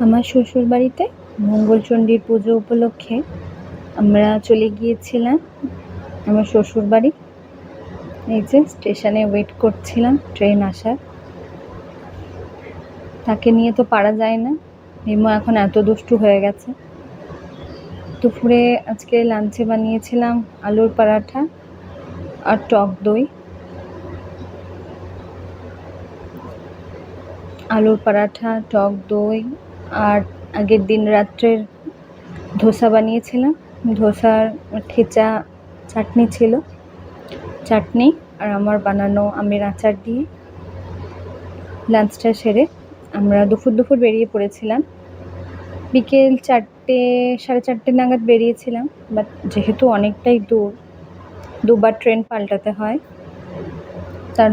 আমার শ্বশুরবাড়িতে মঙ্গলচণ্ডীর পুজো উপলক্ষে আমরা চলে গিয়েছিলাম আমার শ্বশুরবাড়ি। এই যে স্টেশনে ওয়েট করছিলাম ট্রেন আসার। তাকে নিয়ে তো পারা যায় না, মিমো এখন এত দুষ্টু হয়ে গেছে। দুপুরে আজকে লাঞ্চে বানিয়েছিলাম আলুর পরাঠা আর টক দই। আলুর পরাঠা, টক দই আর আগের দিন রাত্রের ধোসা বানিয়েছিলাম। ধোসার ঠেচা চাটনি ছিল, চাটনি আর আমার বানানো আমের আচার দিয়ে লাঞ্চটা সেরে আমরা দুপুর বেরিয়ে পড়েছিলাম। বিকেল 4টে, 4:30 নাগাদ বেরিয়েছিলাম। বাট যেহেতু অনেকটাই দূর, দুবার ট্রেন পাল্টাতে হয়, তার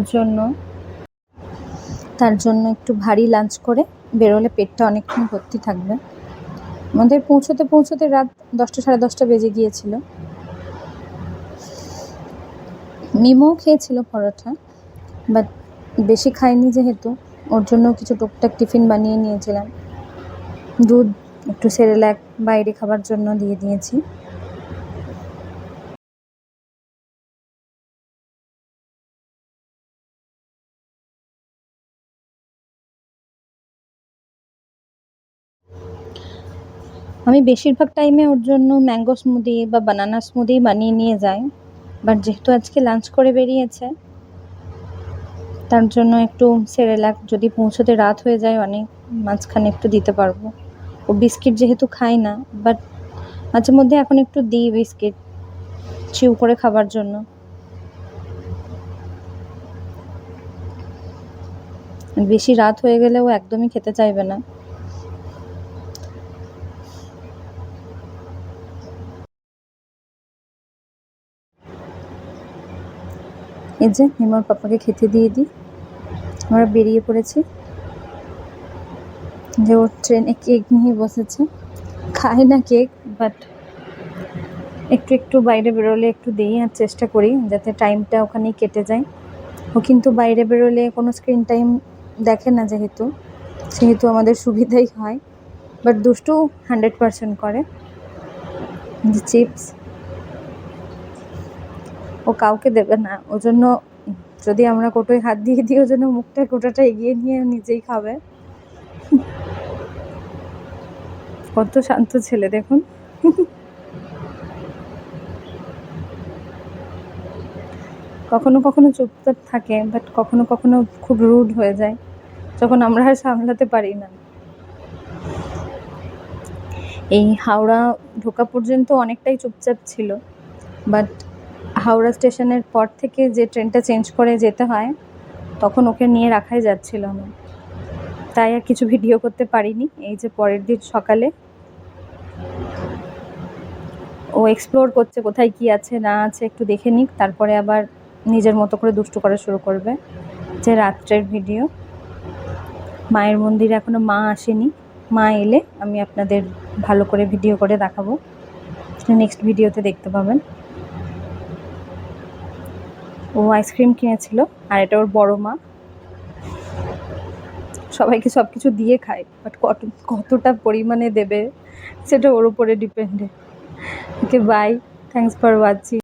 জন্য একটু ভারী লাঞ্চ করে বেরোলে পেটটা অনেকক্ষণ ভর্তি থাকবে। আমাদের পৌঁছতে রাত 10টা, 10:30 বেজে গিয়েছিল। মিমোও খেয়েছিল পরোটা, বাট বেশি খাইনি যেহেতু, ওর জন্য কিছু টুকটাক টিফিন বানিয়ে নিয়েছিলাম। দুধ, একটু সেরেল্যাক বাইরে খাবার জন্য দিয়ে দিয়েছি। আমি বেশিরভাগ টাইমে ওর জন্য ম্যাঙ্গো স্মুদি বা বানানা স্মুদি বানিয়ে নিয়ে যাই। বাট যেহেতু আজকে লাঞ্চ করে বেরিয়েছে, তার জন্য একটু সেরেল্যাক, যদি পৌঁছতে রাত হয়ে যায় অনেক, মাঝখানে একটু দিতে পারবো। ও বিস্কিট যেহেতু খায় না, বাট মাঝে মধ্যে এখন একটু দিই বিস্কিট চিউ করে খাবার জন্য। বেশি রাত হয়ে গেলে ও একদমই খেতে চাইবে না। এই যে মিমোর পাপাকে খেতে দিয়ে দিই। আমরা বেরিয়ে পড়েছি। যে ওর ট্রেনে কেক নিয়ে বসেছে, খায় না কেক, বাট একটু বাইরে বেরোলে একটু দিই আর চেষ্টা করি যাতে টাইমটা ওখানেই কেটে যায়। ও কিন্তু বাইরে বেরোলে কোনো স্ক্রিন টাইম দেখে না, সেহেতু আমাদের সুবিধাই হয়। বাট দুষ্টু 100% করে। চিপস ও কাউকে দেবে না, ওর জন্য যদি আমরা কোটোয় হাত দিয়ে দিই, ওর জন্য কোটাটা এগিয়ে নিয়ে নিজেই খাবে। কত শান্ত ছেলে দেখুন। কখনো চুপচাপ থাকে, বাট কখনো খুব রুড হয়ে যায়, যখন আমরা আর সামলাতে পারি না। এই হাওড়া ঢোকা পর্যন্ত অনেকটাই চুপচাপ ছিল, বাট হাওড়া স্টেশনের পর থেকে যে ট্রেনটা চেঞ্জ করে যেতে হয়, তখন ওকে নিয়ে রাখাই যাচ্ছিল না, তাই আর কিছু ভিডিও করতে পারিনি। এই যে পরের দিন সকালে ও এক্সপ্লোর করছে কোথায় কি আছে না আছে, একটু দেখে নিক, তারপরে আবার নিজের মতো করে দুষ্টু করা শুরু করবে। যে রাত্রের ভিডিও, মায়ের মন্দিরে এখনো মা আসেনি, মা এলে আমি আপনাদের ভালো করে ভিডিও করে দেখাবো, নেক্সট ভিডিওতে দেখতে পাবেন। ও আইসক্রিম কিনেছিল, আর এটা ওর বড় মা। সবাইকে সব কিছু দিয়ে খায়, বাট কতটা পরিমাণে দেবে সেটা ওর উপরে dependent. Okay bye, thanks for watching.